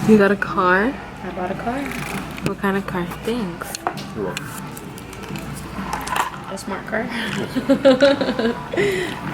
You got a car? I bought a car. What kind of car? Thanks. You're welcome. A smart car.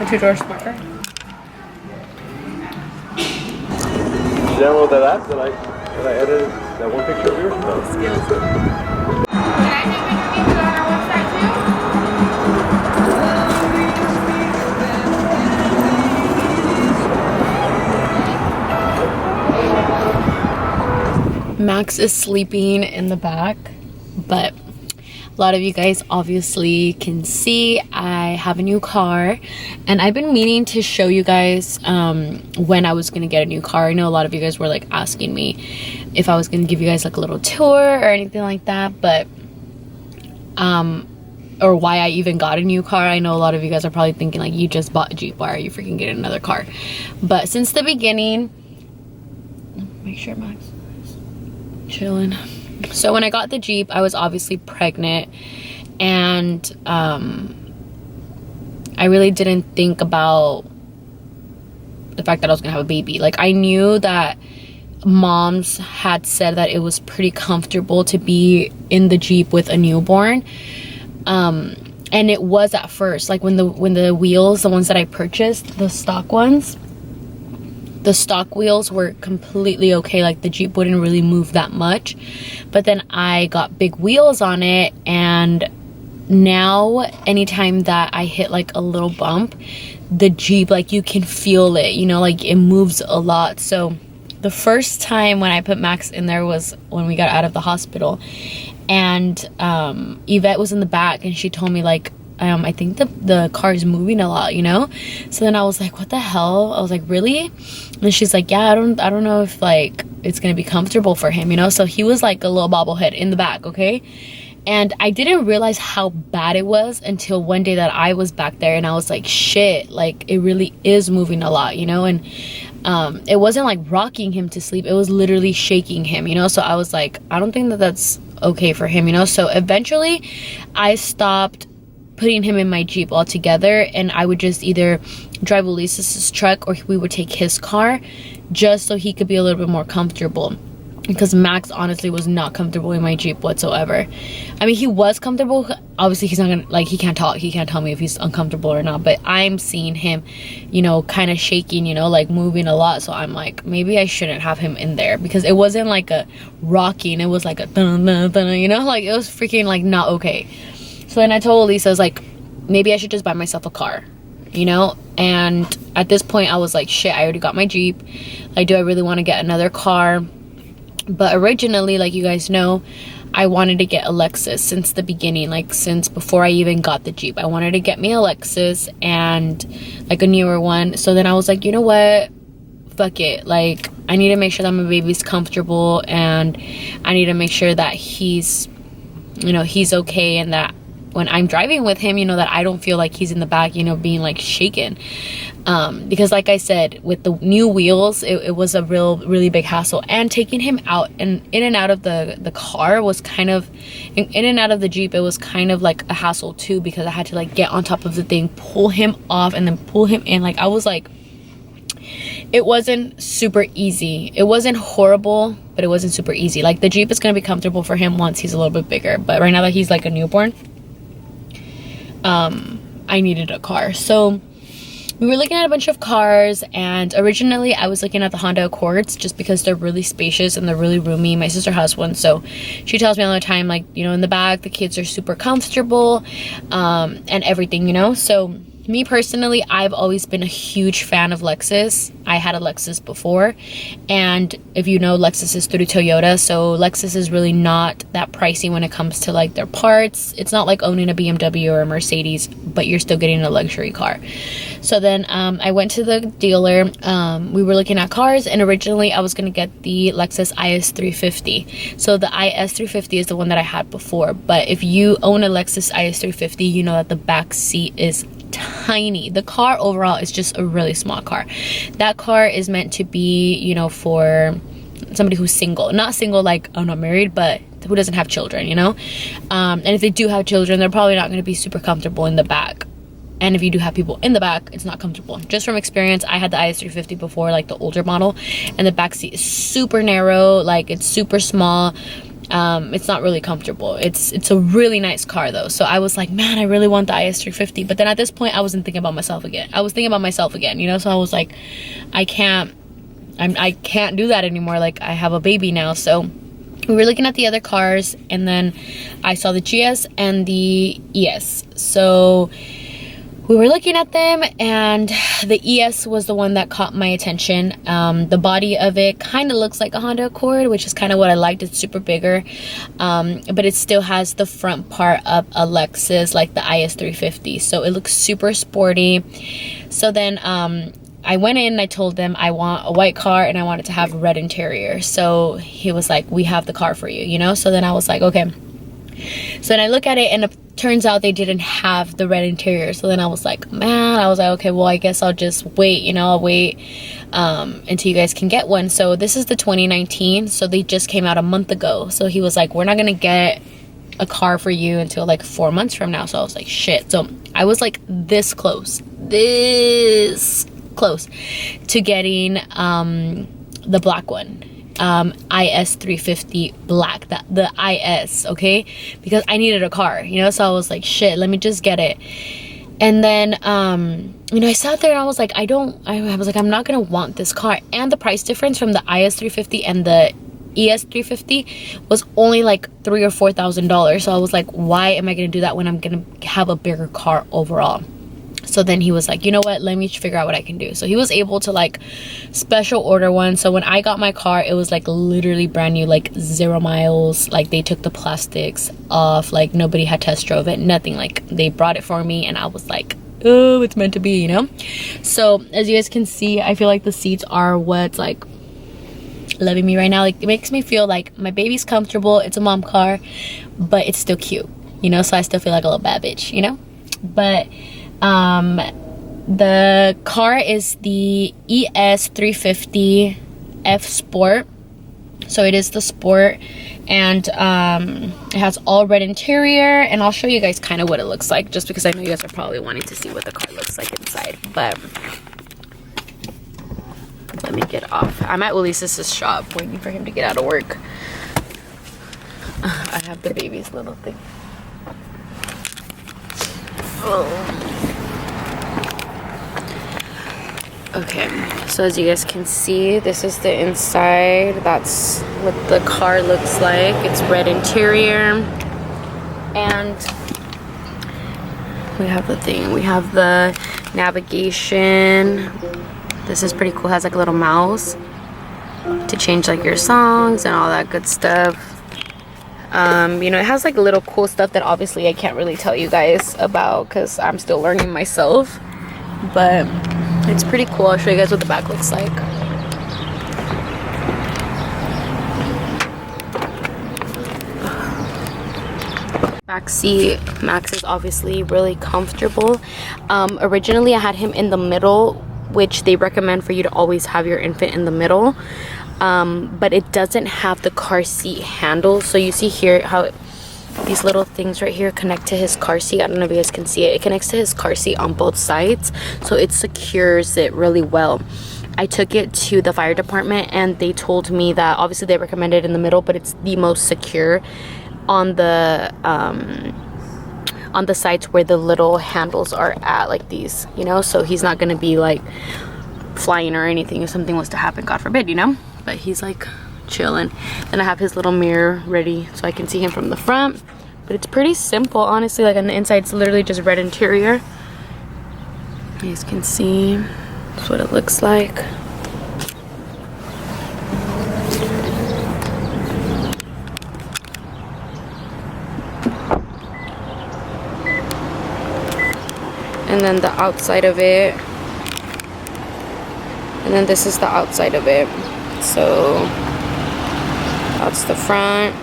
A two-door smart car. Did you download that app that I edited that one picture of yours? No. Skills. Can I take pictures on our website too? Max is sleeping in the back, but a lot of you guys obviously can see I have a new car, and I've been meaning to show you guys when I was gonna get a new car. I know a lot of you guys were like asking me if I was gonna give you guys like a little tour or anything like that, but or why I even got a new car. I know a lot of you guys are probably thinking like, you just bought a Jeep, why are you freaking getting another car? But since the beginning, make sure Max is chilling. So when I got the Jeep, I was obviously pregnant, and I really didn't think about the fact that I was gonna have a baby. Like, I knew that moms had said that it was pretty comfortable to be in the Jeep with a newborn, and it was at first. Like when the wheels, the ones that I purchased, the stock ones, the stock wheels were completely okay. Like the Jeep wouldn't really move that much, but then I got big wheels on it, and now anytime that I hit like a little bump, the Jeep, like, you can feel it, you know, like it moves a lot. So the first time when I put Max in there was when we got out of the hospital, and Yvette was in the back, and she told me like, I think the car is moving a lot, you know? So then I was like, what the hell? I was like, really? And she's like, yeah, I don't know if like it's gonna be comfortable for him, you know? So he was like a little bobblehead in the back, okay? And I didn't realize how bad it was until one day that I was back there, and I was like, shit, like it really is moving a lot, you know? And it wasn't like rocking him to sleep, it was literally shaking him, you know? So I was like, I don't think that that's okay for him, you know? So eventually I stopped putting him in my Jeep altogether, and I would just either drive Elisa's truck, or we would take his car, just so he could be a little bit more comfortable, because Max honestly was not comfortable in my Jeep whatsoever. I mean, he was comfortable. Obviously he's not gonna, like, he can't talk, he can't tell me if he's uncomfortable or not, but I'm seeing him, you know, kind of shaking, you know, like moving a lot. So I'm like, maybe I shouldn't have him in there, because it wasn't like a rocking, it was like a dun, dun, dun, you know, like it was freaking like not okay. So then I told Elisa, I was like, maybe I should just buy myself a car, you know? And at this point I was like, shit, I already got my Jeep, like, do I really want to get another car? But originally, like you guys know, I wanted to get a Lexus since the beginning, like since before I even got the Jeep. I wanted to get me a Lexus, and like a newer one. So then I was like, you know what, fuck it, like I need to make sure that my baby's comfortable, and I need to make sure that he's, you know, he's okay, and that when I'm driving with him, you know, that I don't feel like he's in the back, you know, being like shaken. Because like I said, with the new wheels, it was a really big hassle, and taking him out and in and out of the car was kind of, in and out of the Jeep, it was kind of like a hassle too, because I had to like get on top of the thing, pull him off, and then pull him in. Like I was like, it wasn't super easy. It wasn't horrible, but it wasn't super easy. Like the Jeep is going to be comfortable for him once he's a little bit bigger, but right now that he's like a newborn, I needed a car. So we were looking at a bunch of cars, and originally I was looking at the Honda Accords just because they're really spacious and they're really roomy. My sister has one, so she tells me all the time, like, you know, in the back the kids are super comfortable, and everything, you know. So me personally, I've always been a huge fan of Lexus. I had a Lexus before, and if you know, Lexus is through Toyota, so Lexus is really not that pricey when it comes to like their parts. It's not like owning a BMW or a Mercedes, but you're still getting a luxury car. So then I went to the dealer. We were looking at cars, and originally I was going to get the Lexus IS350. So the IS350 is the one that I had before, but if you own a Lexus IS350, you know that the back seat is tiny. The car overall is just a really small car. That car is meant to be, you know, for somebody who's single. Not single like I'm not married, but who doesn't have children, you know. And if they do have children, they're probably not going to be super comfortable in the back. and if you do have people in the back, it's not comfortable. Just from experience, I had the IS350 before, like the older model, and the back seat is super narrow, like it's super small. It's not really comfortable. It's a really nice car though. So I was like, man, I really want the IS350. But then at this point, I wasn't thinking about myself again. I was thinking about myself again, you know? So I was like, I can't do that anymore. Like, I have a baby now. So we were looking at the other cars, and then I saw the GS and the ES. So we were looking at them, and the ES was the one that caught my attention. The body of it kind of looks like a Honda Accord, which is kind of what I liked. It's super bigger, but it still has the front part of a Lexus, like the IS350. So it looks super sporty. So then I went in and I told them I want a white car and I want it to have red interior. So he was like, we have the car for you, you know? So then I was like, okay. So then I look at it, and it turns out they didn't have the red interior. So then I was like, man, I was like, okay, well, I guess I'll just wait, you know, I'll wait until you guys can get one. So this is the 2019. So they just came out a month ago. So he was like, we're not gonna get a car for you until like 4 months from now. So I was like, shit. So I was like this close to getting the black one, IS350 black, the IS, okay, because I needed a car, you know. So I was like, shit, let me just get it. And then you know, I sat there and I was like, I was like, I'm not gonna want this car. And the price difference from the IS350 and the ES350 was only like $3,000 or $4,000. So I was like, why am I gonna do that when I'm gonna have a bigger car overall? So then he was like, you know what, let me figure out what I can do. So he was able to like special order one. So when I got my car, it was like literally brand new, like 0 miles. Like they took the plastics off, like nobody had test drove it, nothing. Like they brought it for me, and I was like, oh, it's meant to be, you know. So as you guys can see, I feel like the seats are what's like loving me right now. Like it makes me feel like my baby's comfortable. It's a mom car, but it's still cute, you know. So I still feel like a little bad bitch, you know. But the car is the ES350 F Sport. So it is the Sport, and it has all red interior, and I'll show you guys kind of what it looks like, just because I know you guys are probably wanting to see what the car looks like inside. But let me get off. I'm at Ulises' shop waiting for him to get out of work. I have the baby's little thing. Oh. Okay, so as you guys can see, this is the inside. That's what the car looks like. It's red interior, and we have the thing. We have the navigation. This is pretty cool. It has like a little mouse to change like your songs and all that good stuff. You know, it has like little cool stuff that obviously I can't really tell you guys about because I'm still learning myself, but it's pretty cool. I'll show you guys what the back looks like. Back seat, Max is obviously really comfortable. Originally I had him in the middle, which they recommend for you to always have your infant in the middle, but it doesn't have the car seat handle. So you see here how these little things right here connect to his car seat. I don't know if you guys can see it. It connects to his car seat on both sides, so it secures it really well. I took it to the fire department, and they told me that obviously they recommend it in the middle, but it's the most secure on the sides where the little handles are at, like these, you know. So he's not gonna be like flying or anything if something was to happen, God forbid, you know. But he's like chilling. Then I have his little mirror ready so I can see him from the front. But it's pretty simple, honestly. Like on the inside, it's literally just red interior. You guys can see that's what it looks like. And then the outside of it, and then this is the outside of it. So that's the front,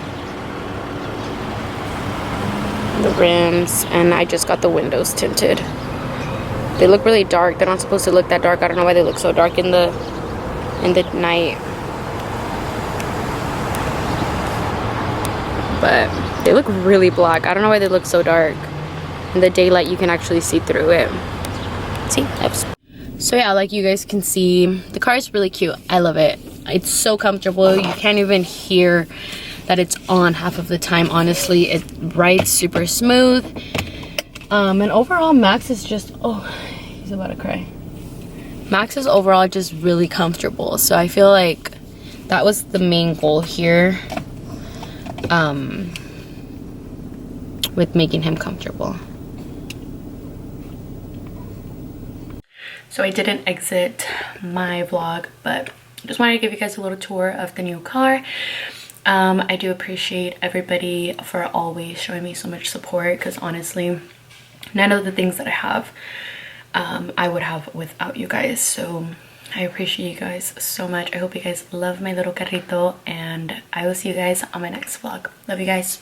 the rims, and I just got the windows tinted. They look really dark. They're not supposed to look that dark. I don't know why they look so dark in the night, but they look really black. I don't know why they look so dark. In the daylight, you can actually see through it. See? So yeah, like you guys can see, the car is really cute. I love it. It's so comfortable. You can't even hear that it's on half of the time. Honestly, it rides super smooth. And overall, Max is just, oh, he's about to cry. Max is overall just really comfortable. So I feel like that was the main goal here, with making him comfortable. So I didn't exit my vlog, but just wanted to give you guys a little tour of the new car. I do appreciate everybody for always showing me so much support, because honestly, none of the things that I have, I would have without you guys. So I appreciate you guys so much. I hope you guys love my little carrito, and I will see you guys on my next vlog. Love you guys.